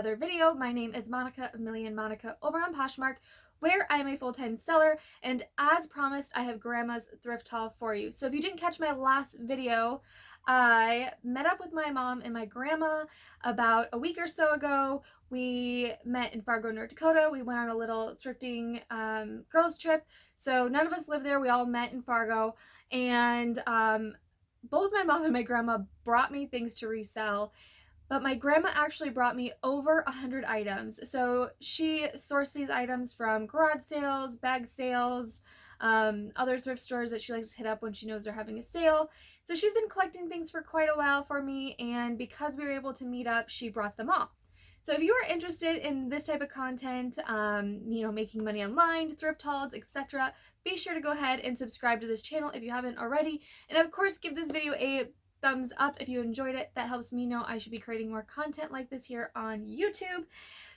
Another video. My name is Monica of Milly and Monica over on Poshmark, where I am a full-time seller, and as promised, I have Grandma's thrift haul for you. So if you didn't catch my last video, I met up with my mom and my grandma about a week or so ago. We met in Fargo, North Dakota. We went on a little thrifting girls trip. So none of us live there. We all met in Fargo, and both my mom and my grandma brought me things to resell. But my grandma actually brought me over 100 items. So she sourced these items from garage sales, bag sales, other thrift stores that she likes to hit up when she knows they're having a sale. So she's been collecting things for quite a while for me, and because we were able to meet up, she brought them all. So if you are interested in this type of content, making money online, thrift hauls, etc., be sure to go ahead and subscribe to this channel if you haven't already. And of course, give this video a thumbs up if you enjoyed it. That helps me know I should be creating more content like this here on YouTube.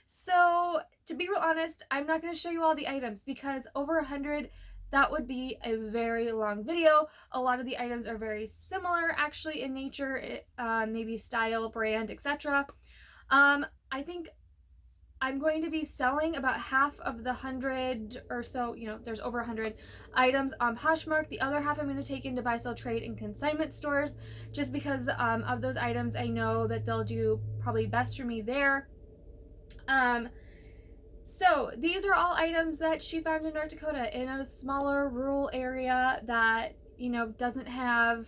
So to be real honest, I'm not going to show you all the items because over 100, that would be a very long video. A lot of the items are very similar actually in nature, maybe style, brand, etc. I think I'm going to be selling about half of the 100 or so, there's over 100 items on Poshmark. The other half I'm going to take into buy, sell, trade, and consignment stores just because of those items. I know that they'll do probably best for me there. So these are all items that she found in North Dakota in a smaller rural area that, doesn't have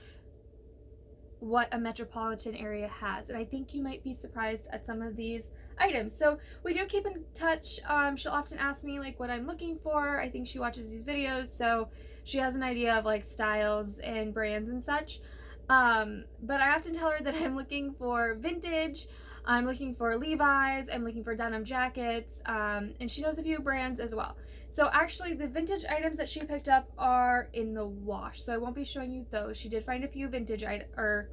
what a metropolitan area has. And I think you might be surprised at some of these items. So we do keep in touch. She'll often ask me like what I'm looking for. I think she watches these videos, so she has an idea of like styles and brands and such. But I often tell her that I'm looking for vintage, I'm looking for Levi's, I'm looking for denim jackets, and she knows a few brands as well. So actually the vintage items that she picked up are in the wash, so I won't be showing you those. She did find a few vintage items, or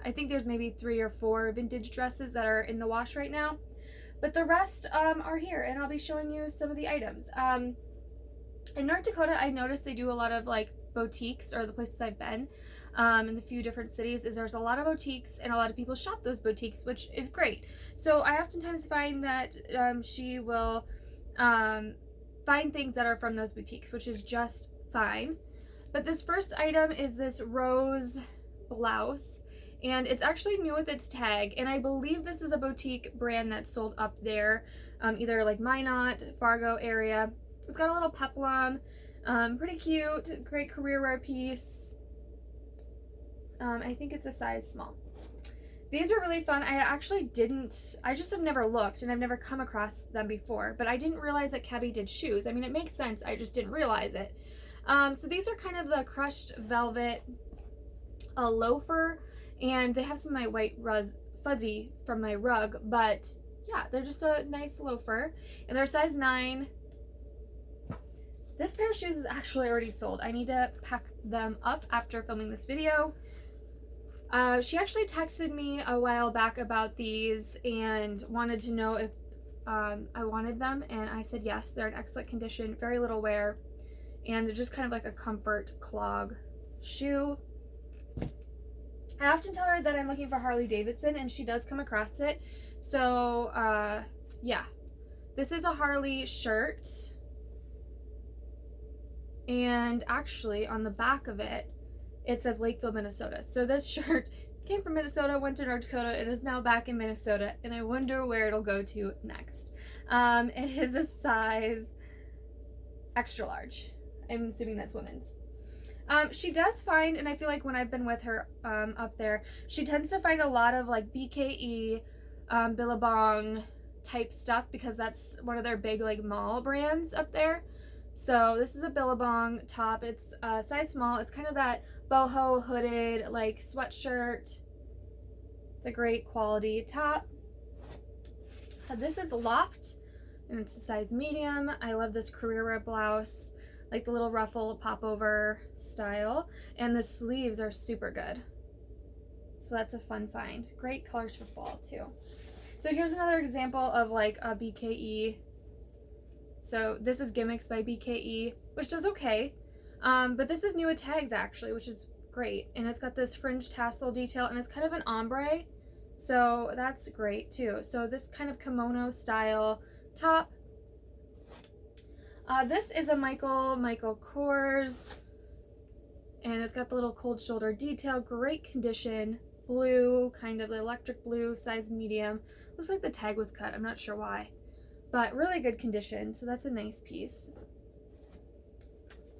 I think there's maybe 3 or 4 vintage dresses that are in the wash right now. But the rest are here, and I'll be showing you some of the items. In North Dakota, I noticed they do a lot of like boutiques, or the places I've been in the few different cities, is there's a lot of boutiques and a lot of people shop those boutiques, which is great. So I oftentimes find that she will find things that are from those boutiques, which is just fine. But this first item is this rose blouse, and it's actually new with its tag, and I believe this is a boutique brand that's sold up there, either like Minot, Fargo area. It's got a little peplum, pretty cute, great career wear piece. I think it's a size small. These were really fun. I just have never looked, and I've never come across them before, but I didn't realize that Cabby did shoes. I mean, it makes sense, I just didn't realize it. So these are kind of the crushed velvet loafer, and they have some of my white fuzzy from my rug, but yeah, they're just a nice loafer, and they're size 9. This pair of shoes is actually already sold. I need to pack them up after filming this video. She actually texted me a while back about these and wanted to know if I wanted them, and I said yes. They're in excellent condition, very little wear, and they're just kind of like a comfort clog shoe. I often tell her that I'm looking for Harley Davidson, and she does come across it. So yeah, this is a Harley shirt, and actually on the back of it, it says Lakeville, Minnesota. So this shirt came from Minnesota, went to North Dakota, and is now back in Minnesota, and I wonder where it'll go to next. It is a size extra large. I'm assuming that's women's. She does find, and I feel like when I've been with her up there, she tends to find a lot of like BKE, Billabong type stuff, because that's one of their big like mall brands up there. So this is a Billabong top. It's size small. It's kind of that boho hooded like sweatshirt. It's a great quality top. This is Loft, and it's a size medium. I love this career wear blouse, like the little ruffle popover style, and the sleeves are super good. So that's a fun find. Great colors for fall too. So here's another example of like a BKE. So this is Gimmicks by BKE, which does okay. But this is new with tags actually, which is great. And it's got this fringe tassel detail, and it's kind of an ombre. So that's great too. So this kind of kimono style top. This is a Michael Kors, and it's got the little cold shoulder detail, great condition, blue, kind of the electric blue, size medium. Looks like the tag was cut, I'm not sure why, but really good condition, so that's a nice piece.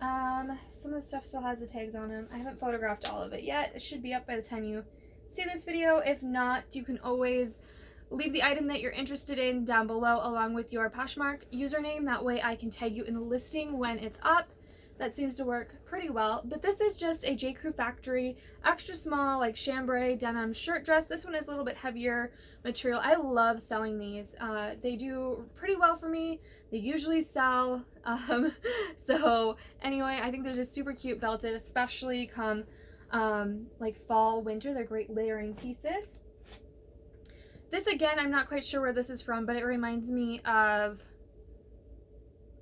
Some of the stuff still has the tags on them. I haven't photographed all of it yet. It should be up by the time you see this video. If not, you can always leave the item that you're interested in down below along with your Poshmark username. That way I can tag you in the listing when it's up. That seems to work pretty well. But this is just a J. Crew Factory extra small like chambray denim shirt dress. This one is a little bit heavier material. I love selling these. They do pretty well for me. They usually sell. So anyway, I think they're just super cute belted, especially come like fall, winter. They're great layering pieces. This again, I'm not quite sure where this is from, but it reminds me of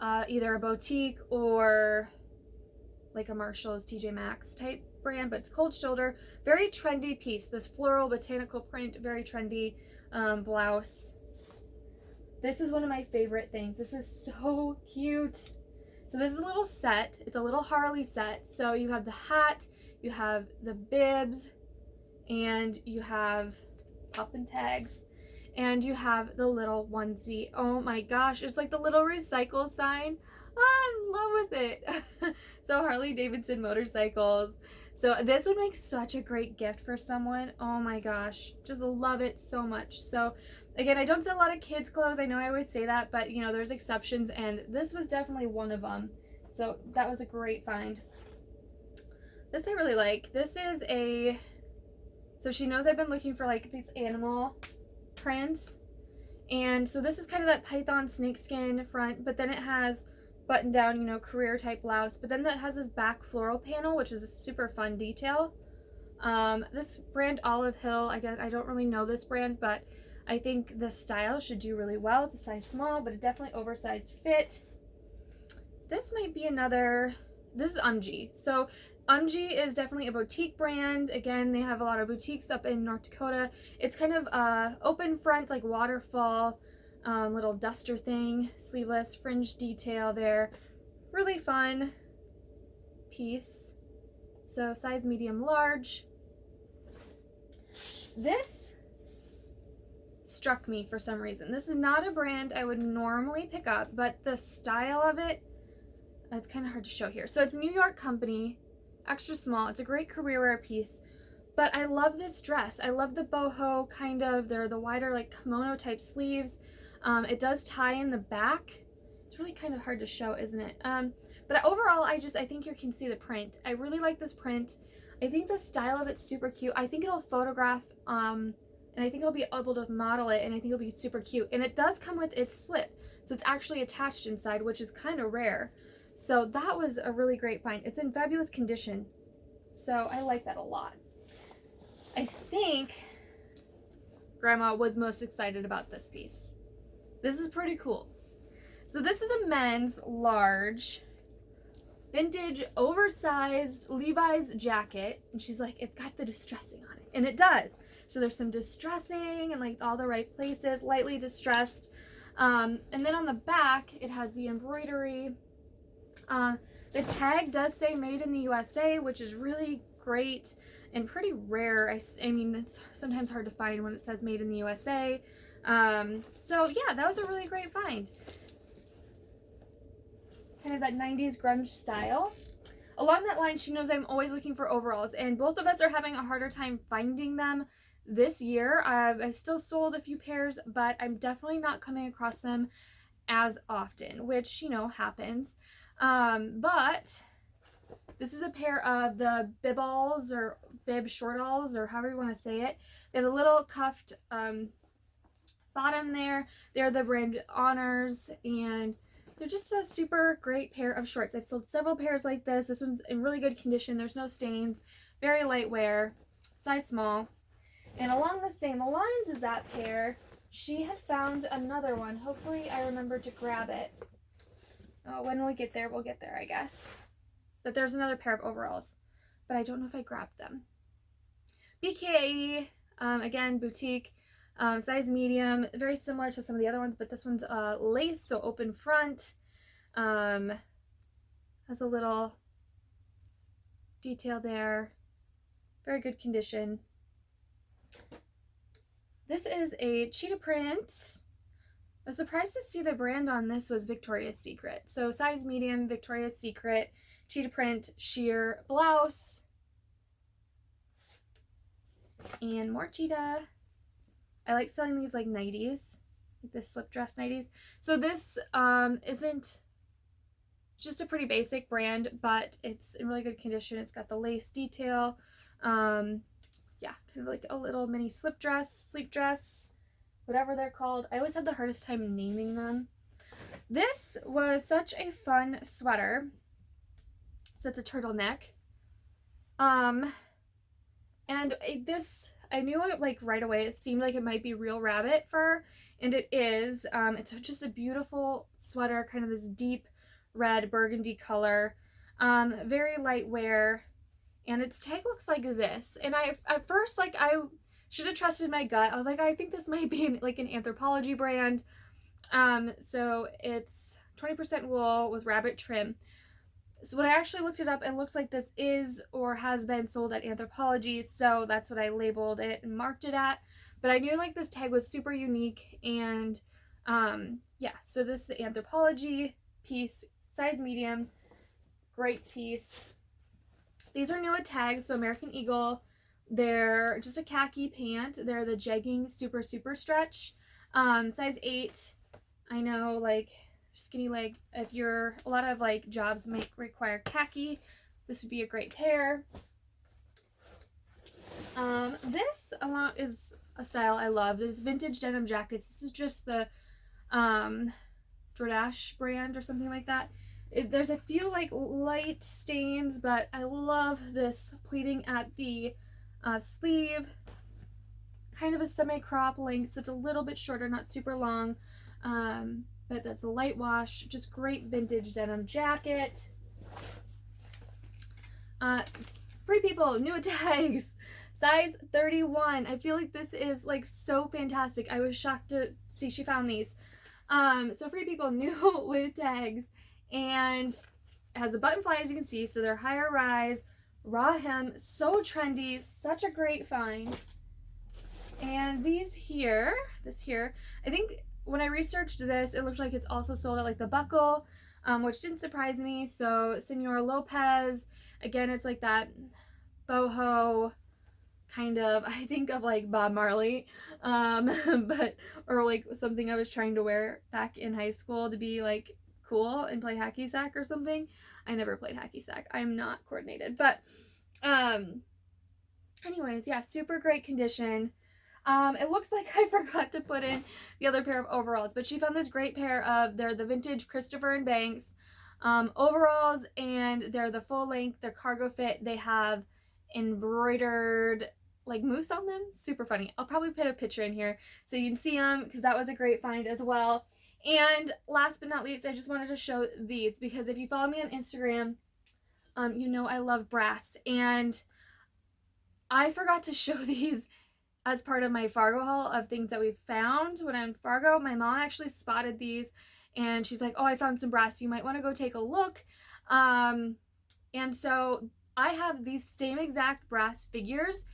either a boutique or like a Marshall's TJ Maxx type brand, but it's cold shoulder. Very trendy piece. This floral botanical print, very trendy blouse. This is one of my favorite things. This is so cute. So this is a little set. It's a little Harley set. So you have the hat, you have the bibs, and you have up and tags, and you have the little onesie. Oh my gosh, it's like the little recycle sign. I'm in love with it. So Harley Davidson motorcycles. So this would make such a great gift for someone. Oh my gosh, just love it so much. So again, I don't sell a lot of kids clothes. I know I always say that, but you know, there's exceptions, and this was definitely one of them. So that was a great find. This I really like. This is a, so she knows I've been looking for like these animal prints. And so this is kind of that python snakeskin front, but then it has button down, you know, career type blouse, but then that has this back floral panel, which is a super fun detail. This brand Olive Hill, I don't really know this brand, but I think the style should do really well. It's a size small, but a definitely oversized fit. This might be another, this is UMG. So UMG is definitely a boutique brand. Again, they have a lot of boutiques up in North Dakota. It's kind of open front, like waterfall, little duster thing, sleeveless fringe detail there. Really fun piece. So size medium large. This struck me for some reason. This is not a brand I would normally pick up, but the style of it, it's kind of hard to show here. So it's a New York company, extra small. It's a great career wear piece, but I love this dress. I love the boho kind of, they're the wider like kimono type sleeves. It does tie in the back. It's really kind of hard to show, isn't it? But overall, I think you can see the print. I really like this print. I think the style of it's super cute. I think it'll photograph, and I think I'll be able to model it, and I think it'll be super cute. And it does come with its slip, so it's actually attached inside, which is kind of rare. So that was a really great find. It's in fabulous condition, so I like that a lot. I think Grandma was most excited about this piece. This is pretty cool. So this is a men's large vintage oversized Levi's jacket, and she's like, it's got the distressing on it, and it does. So there's some distressing and like all the right places, lightly distressed, and then on the back it has the embroidery. The tag does say made in the USA, which is really great and pretty rare. I mean, it's sometimes hard to find when it says made in the USA. So yeah, that was a really great find. Kind of that 90s grunge style. Along that line, she knows I'm always looking for overalls, and both of us are having a harder time finding them this year. I've still sold a few pairs, but I'm definitely not coming across them as often, which, you know, happens. But this is a pair of the bib-alls or bib short-alls, or however you want to say it. They have a little cuffed bottom there. They're the brand Honors, and they're just a super great pair of shorts. I've sold several pairs like this. This one's in really good condition. There's no stains. Very light wear. Size small. And along the same lines as that pair, she had found another one. Hopefully I remember to grab it. Oh, when we get there, we'll get there, I guess. But there's another pair of overalls. But I don't know if I grabbed them. BKE Again, boutique, size medium, very similar to some of the other ones, but this one's lace, so open front. Has a little detail there. Very good condition. This is a cheetah print. I was surprised to see the brand on this was Victoria's Secret. So size medium, Victoria's Secret, cheetah print, sheer blouse. And more cheetah. I like selling these like nighties, like this slip dress nighties. So this isn't just a pretty basic brand, but it's in really good condition. It's got the lace detail. Yeah, kind of like a little mini slip dress, sleep dress, whatever they're called. I always had the hardest time naming them. This was such a fun sweater. So it's a turtleneck. And this, I knew it like right away. It seemed like it might be real rabbit fur, and it is. It's just a beautiful sweater, kind of this deep red burgundy color. Very light wear. And its tag looks like this. And I, at first, like, I should have trusted my gut. I was like, I think this might be like an Anthropologie brand. So it's 20% wool with rabbit trim. So when I actually looked it up, it looks like this is or has been sold at Anthropologie. So that's what I labeled it and marked it at. But I knew like this tag was super unique. And yeah, so this is the Anthropologie piece, size medium, great piece. These are new at tags, so American Eagle. They're just a khaki pant. They're the jegging super stretch. Size 8. I know, like, skinny leg. If you're, a lot of like jobs might require khaki, this would be a great pair. This is a style I love. This vintage denim jackets. This is just the Jordache brand or something like that. There's a few like light stains, but I love this pleating at the sleeve. Kind of a semi-crop length, so it's a little bit shorter, not super long. But that's a light wash. Just great vintage denim jacket. Free People, new at tags. Size 31. I feel like this is like so fantastic. I was shocked to see she found these. So Free People, new with tags. And it has a button fly, as you can see, so they're higher rise, raw hem, so trendy, such a great find. And this here, I think when I researched this, it looked like it's also sold at like the Buckle, which didn't surprise me. So Senor Lopez, again, it's like that boho kind of, I think of like Bob Marley, but, or like something I was trying to wear back in high school to be like cool and play hacky sack or something. I never played hacky sack. I'm not coordinated, but anyways, yeah, super great condition. It looks like I forgot to put in the other pair of overalls, but she found this great pair of, they're the vintage Christopher and Banks overalls, and they're the full length, they're cargo fit. They have embroidered like moose on them. Super funny. I'll probably put a picture in here so you can see them, because that was a great find as well. And last but not least, I just wanted to show these because if you follow me on Instagram, you know I love brass, and I forgot to show these as part of my Fargo haul of things that we found when I'm in Fargo. My mom actually spotted these, and she's like, oh, I found some brass. You might want to go take a look. And so I have these same exact brass figures,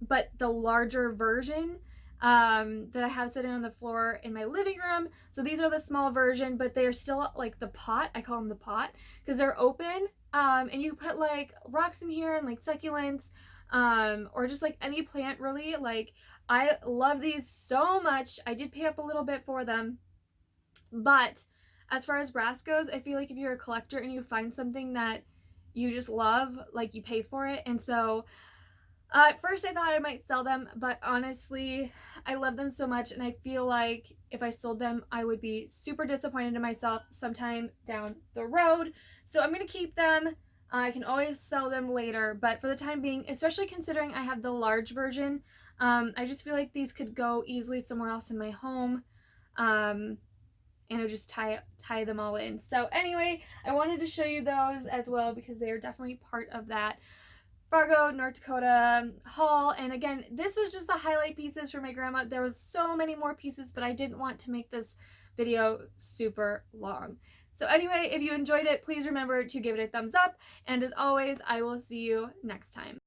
but the larger version that I have sitting on the floor in my living room. So these are the small version, but they're still like the pot. I call them the pot because they're open. And you put like rocks in here and like succulents, or just like any plant really. Like, I love these so much. I did pay up a little bit for them, but as far as brass goes, I feel like if you're a collector and you find something that you just love, like, you pay for it. And so at first I thought I might sell them, but honestly, I love them so much, and I feel like if I sold them, I would be super disappointed in myself sometime down the road. So I'm going to keep them. I can always sell them later, but for the time being, especially considering I have the large version, I just feel like these could go easily somewhere else in my home, and I would just tie them all in. So anyway, I wanted to show you those as well because they are definitely part of that Fargo, North Dakota haul. And again, this is just the highlight pieces for my grandma. There was so many more pieces, but I didn't want to make this video super long. So anyway, if you enjoyed it, please remember to give it a thumbs up. And as always, I will see you next time.